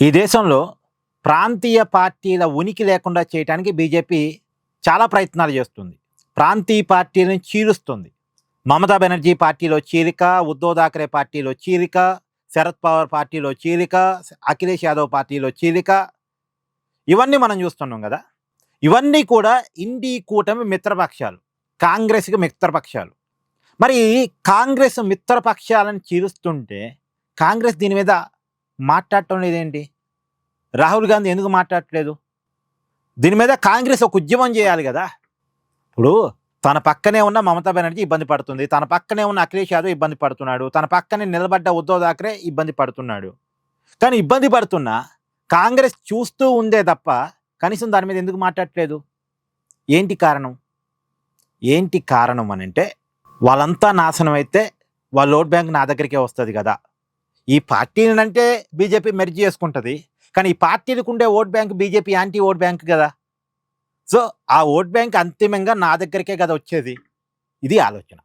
ఈ దేశంలో ప్రాంతీయ పార్టీల ఉనికి లేకుండా చేయడానికి బీజేపీ చాలా ప్రయత్నాలు చేస్తుంది. ప్రాంతీయ పార్టీలను చీలుస్తుంది. మమతా బెనర్జీ పార్టీలో చీలిక, ఉద్ధవ్ థాకరే పార్టీలో చీలిక, శరద్ పవార్ పార్టీలో చీలిక, అఖిలేష్ యాదవ్ పార్టీలో చీలిక, ఇవన్నీ మనం చూస్తున్నాం కదా. ఇవన్నీ కూడా ఇండి కూటమి మిత్రపక్షాలు, కాంగ్రెస్కి మిత్రపక్షాలు. మరి కాంగ్రెస్ మిత్రపక్షాలను చీలుస్తుంటే కాంగ్రెస్ దీని మీద మాట్లాడటం లేదేంటి? రాహుల్ గాంధీ ఎందుకు మాట్లాడట్లేదు? దీని మీద కాంగ్రెస్ ఒక ఉద్యమం చేయాలి కదా. ఇప్పుడు తన పక్కనే ఉన్న మమతా బెనర్జీ ఇబ్బంది పడుతుంది, తన పక్కనే ఉన్న అఖిలేష్ యాదవ్ ఇబ్బంది పడుతున్నాడు, తన పక్కనే నిలబడ్డ ఉద్ధవ్ థాకరే ఇబ్బంది పడుతున్నాడు. కానీ ఇబ్బంది పడుతున్నా కాంగ్రెస్ చూస్తూ ఉందే తప్ప కనీసం దాని మీద ఎందుకు మాట్లాడట్లేదు? ఏంటి కారణం? ఏంటి కారణం అని అంటే, వాళ్ళంతా నాశనం అయితే వాళ్ళ ఓట్ బ్యాంక్ నా దగ్గరికే వస్తుంది కదా. ఈ పార్టీలంటే బీజేపీ మెర్జ్ చేసుకుంటుంది, కానీ ఈ పార్టీలకు ఉండే vote bank BJP anti vote bank కదా. సో ఆ ఓట్ బ్యాంక్ అంతిమంగా నా దగ్గరికే కదా వచ్చేది. ఇది ఆలోచన.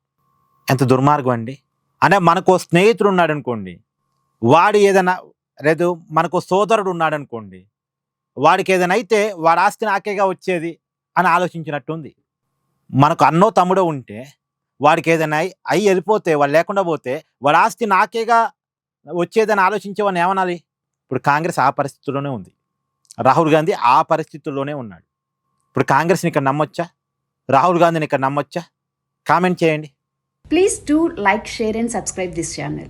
ఎంత దుర్మార్గం అండి. అంటే మనకు స్నేహితుడు ఉన్నాడు అనుకోండి, వాడు ఏదైనా లేదు, మనకు సోదరుడు ఉన్నాడు అనుకోండి, వాడికి ఏదైనా అయితే వాడి ఆస్తి నాకేగా వచ్చేది అని ఆలోచించినట్టుంది. మనకు అన్నో తమ్ముడో ఉంటే వాడికి ఏదైనా అయి వెళ్ళిపోతే, వాడు లేకుండా పోతే వాడి ఆస్తి నాకేగా వచ్చేదని ఆలోచించేవాడిని ఏమనాలి? ఇప్పుడు కాంగ్రెస్ ఆ పరిస్థితుల్లోనే ఉంది. రాహుల్ గాంధీ ఆ పరిస్థితుల్లోనే ఉన్నాడు. ఇప్పుడు కాంగ్రెస్ని ఇక్కడ నమ్మొచ్చా? రాహుల్ గాంధీని ఇక్కడ నమ్మొచ్చా? కామెంట్ చేయండి. Please do like, share and subscribe this channel.